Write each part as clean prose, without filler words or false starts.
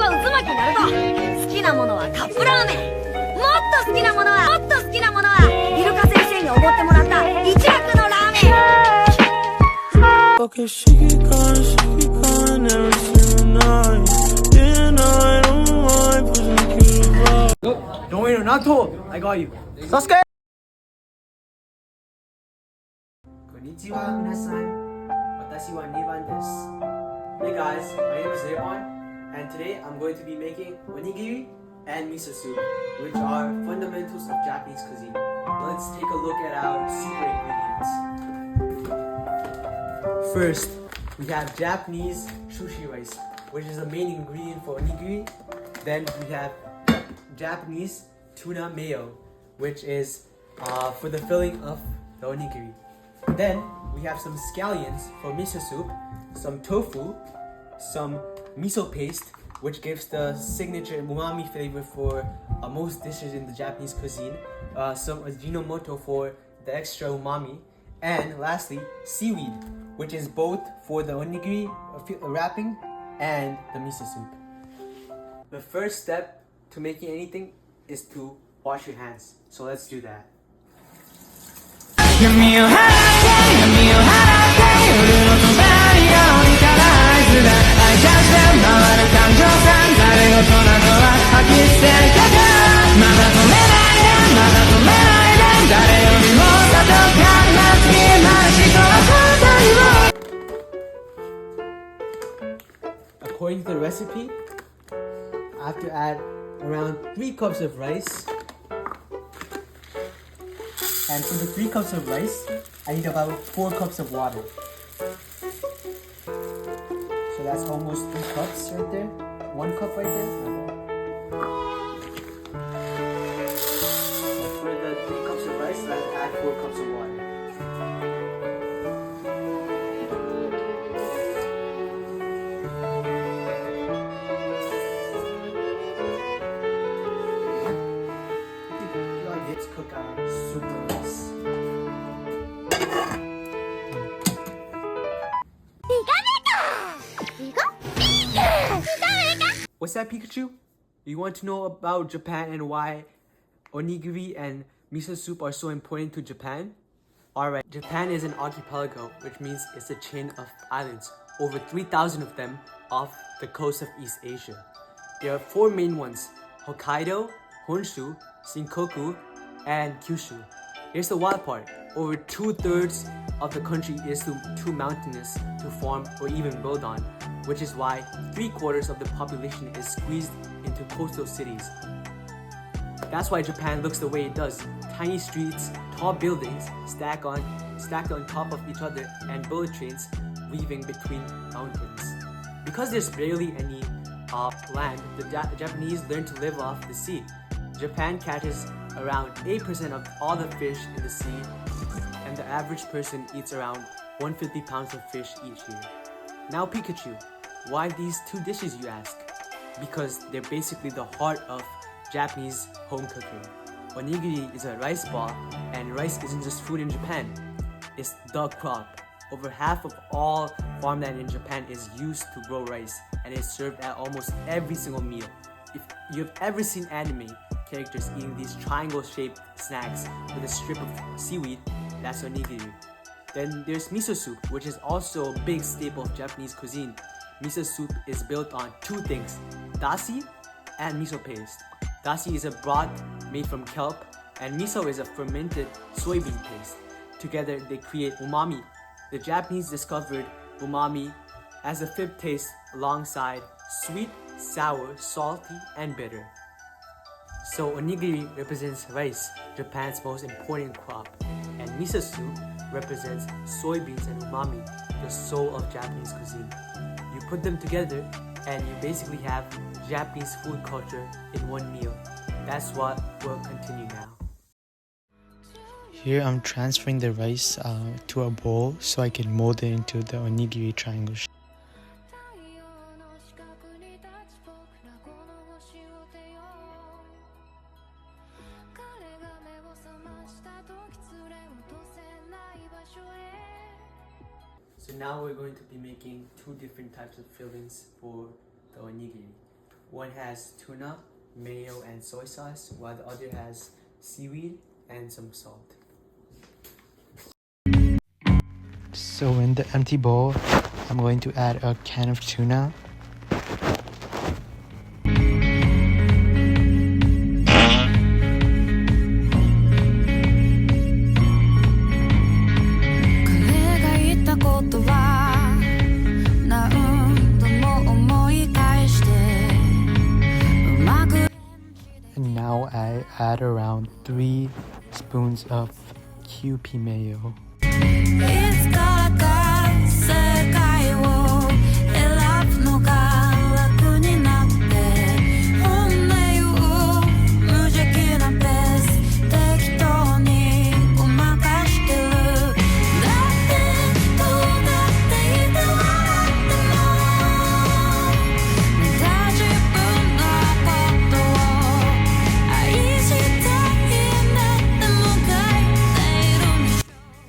は渦巻きになると。好きなものはカップラーメン。もっと好きなものはイルカ先生におごってもらった一楽のラーメン。Okay, she keep calling every single night. And I don't mind pushing you up. Don't worry, not told. I got you. Sasuke! Konnichiwa, minasan. Watashi wa Nirbhan desu. Hey guys, my name is Nirbhan, and today I'm going to be making onigiri and miso soup, which are fundamentals of Japanese cuisine. Let's take a look at our secret ingredients. First, we have Japanese sushi rice, which is the main ingredient for onigiri. Then we have Japanese tuna mayo, which is for the filling of the onigiri. Then we have some scallions for miso soup, some tofu, some miso paste, which gives the signature umami flavor for most dishes in the Japanese cuisine, some ajinomoto for the extra umami, and lastly, seaweed, which is both for the onigiri wrapping and the miso soup. The first step to making anything is to wash your hands. So let's do that. According to the recipe, I have to add around 3 cups of rice. And for the 3 cups of rice, I need about 4 cups of water. So that's almost 3 cups right there. 1 cup right there. So for the 3 cups of rice, I'll add 4 cups of water. Let's cook our soup rice. What's that, Pikachu? You want to know about Japan and why onigiri and miso soup are so important to Japan? Alright, Japan is an archipelago, which means it's a chain of islands, over 3,000 of them off the coast of East Asia. There are 4 main ones: Hokkaido, Honshu, Shikoku, and Kyushu. Here's the wild part: over 2/3 of the country is too mountainous to farm or even build on, which is why 3/4 of the population is squeezed into coastal cities. That's why Japan looks the way it does: tiny streets, tall buildings stacked on top of each other, and bullet trains weaving between mountains. Because there's barely any land, the Japanese learn to live off the sea. Japan catches around 8% of all the fish in the sea, and the average person eats around 150 pounds of fish each year. Now Pikachu, why these 2 dishes, you ask? Because they're basically the heart of Japanese home cooking. Onigiri is a rice ball, and rice isn't just food in Japan, it's the crop. Over half of all farmland in Japan is used to grow rice, and it's served at almost every single meal. If you've ever seen anime characters eating these triangle-shaped snacks with a strip of seaweed, that's onigiri. Then there's miso soup, which is also a big staple of Japanese cuisine. Miso soup is built on 2 things: dashi and miso paste. Dashi is a broth made from kelp, and miso is a fermented soybean paste. Together they create umami. The Japanese discovered umami as a 5th taste alongside sweet, sour, salty, and bitter. So onigiri represents rice, Japan's most important crop, and miso soup represents soybeans and umami, the soul of Japanese cuisine. You put them together and you basically have Japanese food culture in one meal. That's what will continue now. Here I'm transferring the rice to a bowl so I can mold it into the onigiri triangle shape. So now we're going to be making 2 different types of fillings for the onigiri. One has tuna, mayo, and soy sauce, while the other has seaweed and some salt. So in the empty bowl, I'm going to add a can of tuna. And now I add around 3 spoons of QP mayo.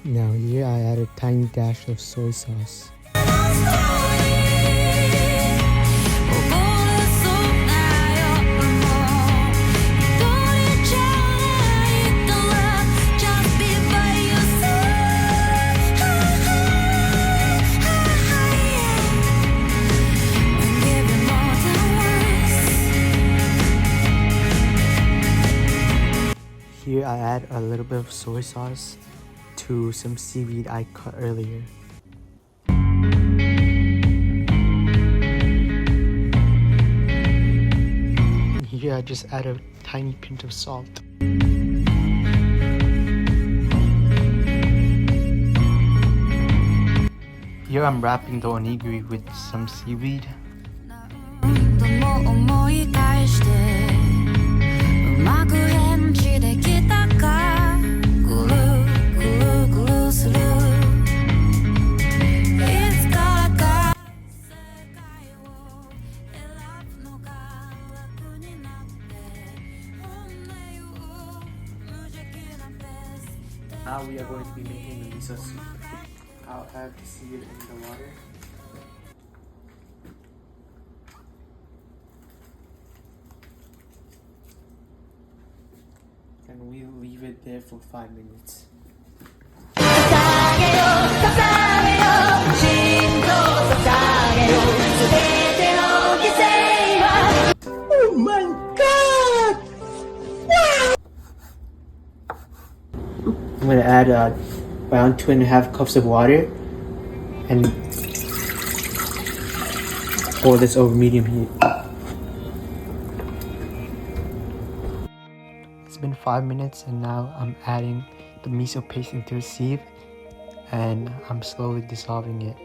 Now here I add a tiny dash of soy sauce. Here I add a little bit of soy sauce to some seaweed I cut earlier. Here I just add a tiny pinch of salt. Here I'm wrapping the onigiri with some seaweed. Now we are going to be making the miso soup. I'll have the seed in the water. And we'll leave it there for 5 minutes. Oh my god! I'm gonna add around 2.5 cups of water and pour this over medium heat. It's been 5 minutes and now I'm adding the miso paste into a sieve and I'm slowly dissolving it.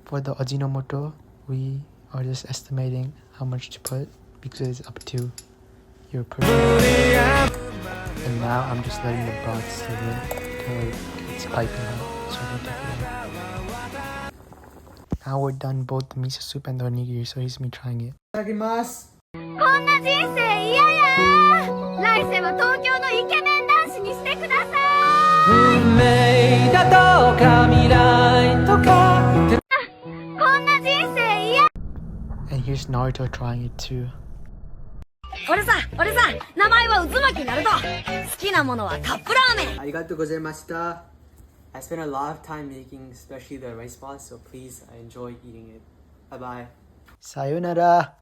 For the Ajinomoto, we are just estimating how much to put because it's up to your person. And now I'm just letting the broth simmer until it's piping out so I can take it out. Now we're done both the miso soup and the onigiri, so here's me trying it. いただきます。こんな人生嫌やー。来世は東京のイケメン男子に命だとか未来とかこんな人生嫌。 And here's Naruto trying it too. 俺さ名前は渦巻きナルト。好きなものはカップラーメン。ありがとうございました。I spent a lot of time making especially the rice balls, so please I enjoy eating it. Bye bye. Sayonara.